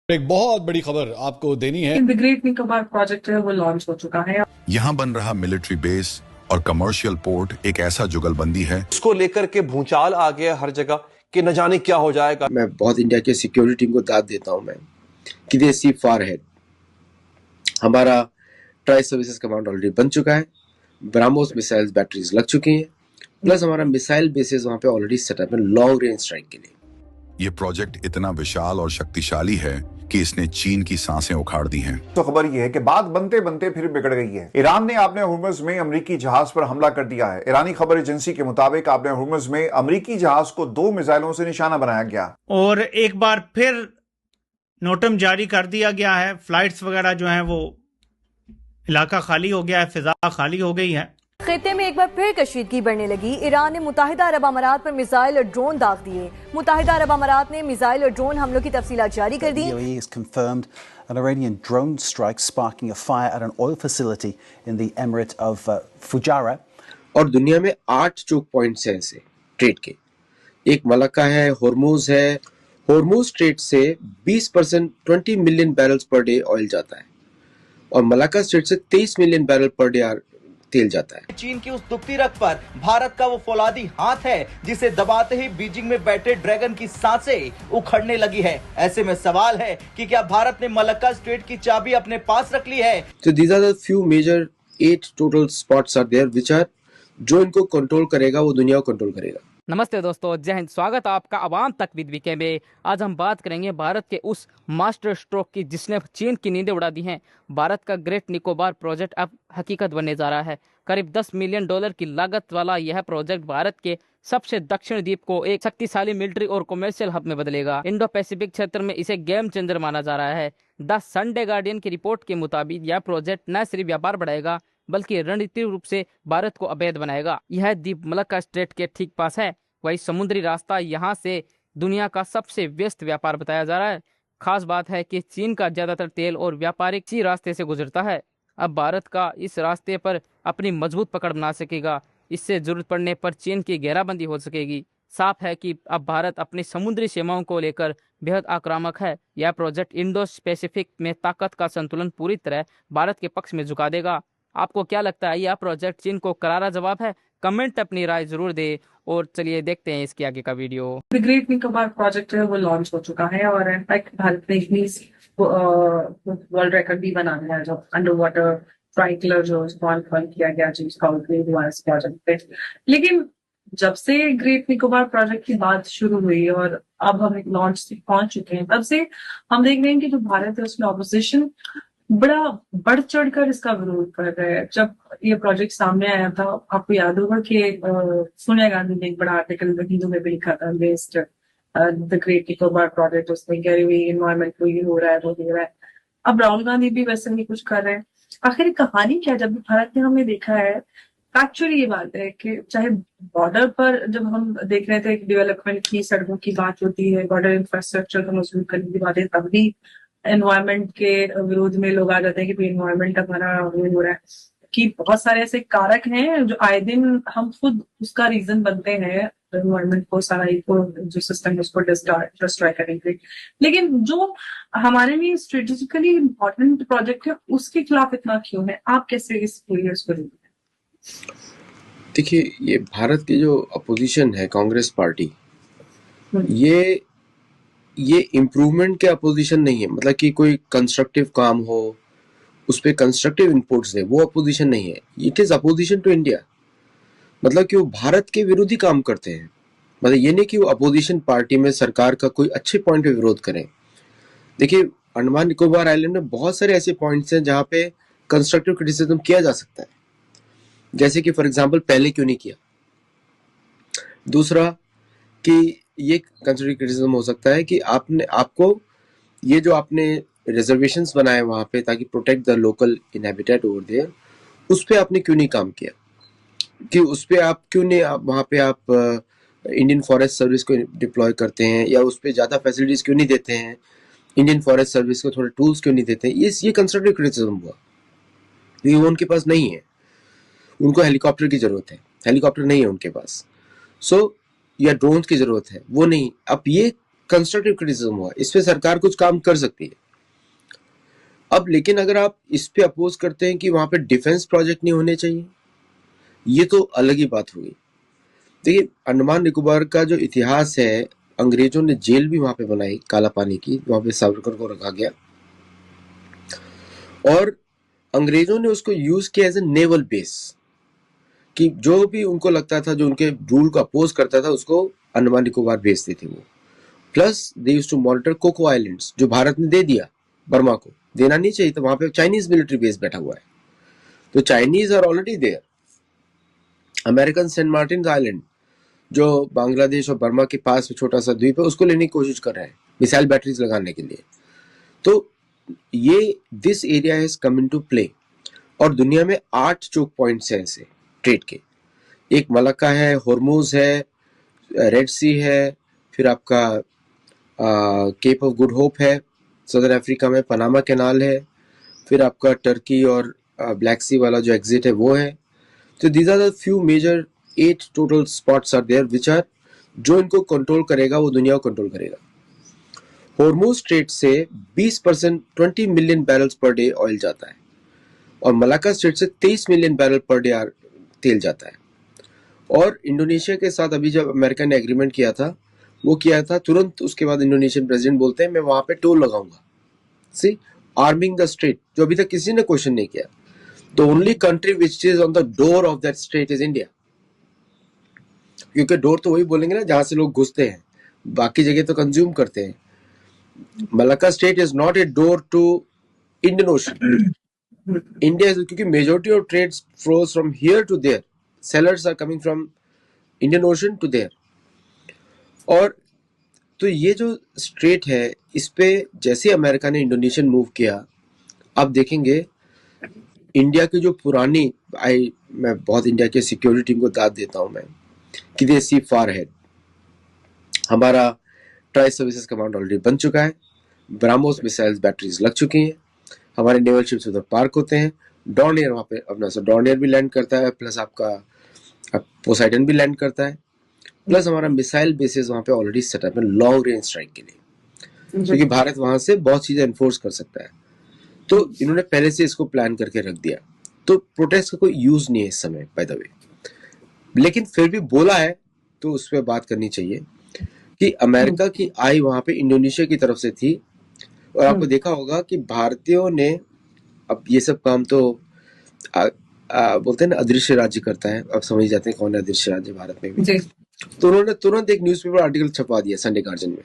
एक बहुत बड़ी खबर आपको देनी है। द ग्रेट निकोबार प्रोजेक्ट है वो लॉन्च हो चुका है। यहाँ बन रहा मिलिट्री बेस और कमर्शियल पोर्ट एक ऐसा जुगलबंदी है इसको लेकर के भूचाल आ गया हर जगह कि न जाने क्या हो जाएगा। मैं बहुत इंडिया के सिक्योरिटी टीम को दाद देता हूं मैं कि दे सी फार हेड। हमारा ट्राई सर्विसेज कमांड ऑलरेडी बन चुका है, ब्राह्मोस मिसाइल बैटरीज लग चुकी हैं, प्लस हमारा मिसाइल बेसेस वहां पे ऑलरेडी सेटअप है लॉन्ग रेंज स्ट्राइक के लिए। ये प्रोजेक्ट इतना विशाल और शक्तिशाली है कि इसने चीन की सांसें उखाड़ दी हैं। तो खबर यह है कि बात बनते बनते फिर बिगड़ गई है। ईरान ने आपने हुर्मुज़ में अमेरिकी जहाज पर हमला कर दिया है। ईरानी खबर एजेंसी के मुताबिक आपने हुर्मुज़ में अमेरिकी जहाज को 2 मिसाइलों से निशाना बनाया गया और एक बार फिर नोटम जारी कर दिया गया है। फ्लाइट्स वगैरह जो हैं वो इलाका खाली हो गया है, फिजा खाली हो गई है। खित्ते में एक बार फिर कशीदगी बढ़ने लगी। ईरान ने मुत्ताहिदा अरब अमारात पर मिसाइल और ड्रोन दाग दिए। मुत्ताहिदा अरब अमारात ने मिसाइल और ड्रोन हमलों की तफसीलात जारी कर दी। UAE has confirmed an Iranian drone strike sparking a fire at an oil facility in the emirate of Fujairah. और दुनिया में 8 चोक पॉइंट्स हैं ऐसे ट्रेड के। एक मलक्का है, होर्मुज है। होर्मुज ट्रेड से 20% 20 million barrels per day oil जाता है और मलक्का स्ट्रेट से 23 मिलियन बैरल पर डे तेल जाता है। चीन की उस दुखती रग पर भारत का वो फौलादी हाथ है जिसे दबाते ही बीजिंग में बैठे ड्रैगन की सांसें उखड़ने लगी है। ऐसे में सवाल है कि क्या भारत ने मलक्का स्ट्रेट की चाबी अपने पास रख ली है? So these are the few major 8 total spots are there which are जो इनको कंट्रोल करेगा वो दुनिया को कंट्रोल करेगा। नमस्ते दोस्तों, जय हिंद। स्वागत है आपका अवाम तक विद वीके में। आज हम बात करेंगे भारत के उस मास्टर स्ट्रोक की जिसने चीन की नींदें उड़ा दी हैं। भारत का ग्रेट निकोबार प्रोजेक्ट अब हकीकत बनने जा रहा है। करीब $10 मिलियन की लागत वाला यह प्रोजेक्ट भारत के सबसे दक्षिण द्वीप को एक शक्तिशाली मिलिट्री और कमर्शियल हब में बदलेगा। इंडो पैसिफिक क्षेत्र में इसे गेम चेंजर माना जा रहा है। द संडे गार्डियन की रिपोर्ट के मुताबिक यह प्रोजेक्ट न सिर्फ व्यापार बढ़ाएगा बल्कि रणनीतिक रूप से भारत को अवैध बनाएगा। यह द्वीप मलक्का स्ट्रेट के ठीक पास है। वही समुद्री रास्ता यहाँ से दुनिया का सबसे व्यस्त व्यापार बताया जा रहा है। खास बात है कि चीन का ज्यादातर तेल और व्यापारिक इसी रास्ते से गुजरता है। अब भारत का इस रास्ते पर अपनी मजबूत पकड़ बना सकेगा। इससे जरूरत पड़ने पर चीन की घेराबंदी हो सकेगी। साफ है कि अब भारत अपनी समुद्री सीमाओं को लेकर बेहद आक्रामक है। यह प्रोजेक्ट इंडो पैसिफिक में ताकत का संतुलन पूरी तरह भारत के पक्ष में झुका देगा। आपको क्या लगता है, यह प्रोजेक्ट चीन को करारा जवाब है? कमेंट अपनी राय जरूर दे और चलिए देखते हैं इसके आगे का video. The great Nicobar project है वो लॉन्च हो चुका है और इनफैक्ट भारत ने वर्ल्ड रिकॉर्ड भी बना लिया है जो अंडर वाटर ट्राइकलर जो फॉल किया गया जिसका उपयोग हुआ इस प्रोजेक्ट पे। लेकिन जब से ग्रेट निकोबार प्रोजेक्ट की बात शुरू हुई और अब हम एक लॉन्च से पहुंच चुके हैं, तब से हम देख रहे हैं कि जो भारत है उसमें ऑपोजिशन बड़ा बढ़ चढ़कर इसका विरोध कर रहे हैं। जब ये प्रोजेक्ट सामने आया था, आपको याद होगा कि सोनिया गांधी ने एक बड़ा आर्टिकल हिंदू में भी लिखा था based the great Nicobar project. उसमें कह रही एनवायरमेंट को ये हो रहा है वो हो रहा है। अब राहुल गांधी भी वैसे ही कुछ कर रहे हैं। आखिर कहानी क्या? जब भारत ने हमने देखा है एक्चुअली ये बात है कि चाहे बॉर्डर पर जब हम देख रहे थे डेवलपमेंट की, सड़कों की बात होती है, बॉर्डर इंफ्रास्ट्रक्चर को मजबूत करने की बात है, तब भी एनवायरमेंट के विरोध में लोग आ जाते हैं कि एनवायरमेंट हमारा वो हो रहा है। कि बहुत सारे ऐसे कारक हैं जो आए दिन हम खुद उसका रीजन बनते हैं एनवायरमेंट को सारा को जो सिस्टम है उसको डिस्ट्रॉय करेंगे। लेकिन जो हमारे लिए स्ट्रेटेजिकली इम्पोर्टेंट प्रोजेक्ट है उसके खिलाफ इतना क्यों है? आप कैसे इस पूरी उसको देखते हैं? देखिए, ये भारत की जो अपोजिशन है कांग्रेस पार्टी, ये इम्प्रूवमेंट के अपोजिशन नहीं है। मतलब कि कोई कंस्ट्रक्टिव काम हो उस पर कंस्ट्रक्टिव इनपुट्स दे, वो अपोजिशन नहीं है। It is opposition to India. मतलब कि वो भारत के विरोधी काम करते हैं। मतलब ये नहीं कि वो अपोजिशन पार्टी में सरकार का कोई अच्छे पॉइंट पे विरोध करें। देखिए, अंडमान निकोबार आइलैंड में बहुत सारे ऐसे पॉइंट्स हैं जहाँ पे कंस्ट्रक्टिव क्रिटिसिज्म किया जा सकता है। जैसे कि फॉर एग्जाम्पल पहले क्यों नहीं किया। दूसरा कि ये कंस्ट्रक्टिव क्रिटिसिज्म हो सकता है कि आपको ये जो आपने रिजर्वेशंस बनाए वहां पे ताकि protect the local inhabitant over there, उस पे आपने क्यों नहीं काम किया, कि उस पे आप क्यों नहीं वहां पे आप इंडियन फॉरेस्ट सर्विस को डिप्लॉय करते हैं या उस पे ज्यादा फैसिलिटीज क्यों नहीं देते हैं, इंडियन फॉरेस्ट सर्विस को थोड़े टूल्स क्यों नहीं देते हैं। ये कंस्ट्रक्टिव क्रिटिसिज्म हुआ, ये वो उनके पास नहीं है। उनको हेलीकॉप्टर की जरूरत है, हेलीकॉप्टर नहीं है उनके पास। सो या ड्रोन की जरूरत है, वो नहीं। अब ये कंस्ट्रक्टिव क्रिटिसिज्म हुआ, इस पे सरकार कुछ काम कर सकती है। अब लेकिन अगर आप इस पे अपोज करते हैं कि वहां पे डिफेंस प्रोजेक्ट नहीं होने चाहिए, ये तो अलग ही बात होगी। देखिए, अंडमान निकोबार का जो इतिहास है, अंग्रेजों ने जेल भी वहां पे बनाई काला पानी की, वहां पे सावरकर को रखा गया और अंग्रेजों ने उसको यूज किया एज ए नेवल बेस, कि जो भी उनको लगता था, जो उनके रूल को अपोज करता था, उसको अंडमान निकोबार भेजते थे वो। Plus they used to monitor coco islands, जो भारत ने दे दिया बर्मा को, देना नहीं चाहिए, तो वहां पे चाइनीज मिलिट्री बेस बैठा हुआ है, तो Chinese are already there. American Saint Martin island जो बांग्लादेश और बर्मा के पास छोटा सा द्वीप है, उसको लेने की कोशिश कर रहे हैं मिसाइल बैटरीज लगाने के लिए। तो ये this area has come into play. और दुनिया में 8 चोक पॉइंट्स हैं ऐसे ट्रेड के। एक मलक्का है, हॉर्मुज है, रेड सी है, फिर आपका केप ऑफ गुड होप है सदर अफ्रीका में, पनामा कैनाल है, फिर आपका टर्की और ब्लैक सी वाला जो एग्जिट है वो है। तो these are the few major 8 total spots are there which are, जो इनको कंट्रोल करेगा वो दुनिया को कंट्रोल करेगा। हॉर्मुज स्ट्रेट से 20% 20 million barrels per day oil जाता है और मलाक्का स्ट्रेट से 23 मिलियन बैरल पर डे तेल जाता है। और इंडोनेशिया के साथ अभी जब अमेरिका ने एग्रीमेंट किया था, वो किया था तुरंत उसके बाद इंडोनेशियन प्रेसिडेंट बोलते हैं मैं वहां पे टोल लगाऊंगा। सी आर्मिंग द स्ट्रेट, जो अभी तक किसी ने क्वेश्चन नहीं किया। The only country which is on the door of that straight is India, क्योंकि डोर तो वही बोलेंगे ना जहां से लोग घुसते हैं, बाकी जगह तो कंज्यूम करते हैं। Malacca strait is not a door to Indian Ocean. India, क्योंकि majority of trade flows from here to there, sailors are coming from Indian Ocean to there. और तो ये जो स्ट्रेट है, इस पे जैसे अमेरिका ने इंडोनेशियन मूव किया, आप देखेंगे इंडिया की जो पुरानी, मैं बहुत इंडिया के सिक्योरिटी टीम को दाद देता हूं मैं, कि दे सी फार हेड। हमारा ट्राई सर्विसेज कमांड ऑलरेडी बन चुका है, ब्राह्मोस मिसाइल्स बैटरीज लग चुकी हैं, हमारे नेवल शिप्स उधर पार्क होते हैं, डॉर्नियर वहां पे अपना डॉर्नियर भी लैंड करता है, प्लस आपका पोसाइडन भी लैंड करता है, प्लस हमारा मिसाइल बेसिस वहां पे ऑलरेडी सेटअप है लॉन्ग रेंज स्ट्राइक के लिए, क्योंकि भारत वहां से बहुत चीजें एनफोर्स कर सकता है। तो इन्होंने पहले से इसको प्लान करके रख दिया। तो प्रोटेस्ट का कोई यूज नहीं है इस समय बाय द वे, लेकिन फिर भी बोला है तो उस पर बात करनी चाहिए कि अमेरिका की आई वहां पे इंडोनेशिया की तरफ से थी। और आपको देखा होगा कि भारतीयों ने, अब ये सब काम तो बोलते हैं ना अदृश्य राज्य करता है, अब समझ जाते हैं कौन है अदृश्य राज्य भारत में भी। तो उन्होंने तुरंत एक न्यूज़पेपर आर्टिकल छपवा दिया संडे गार्जियन में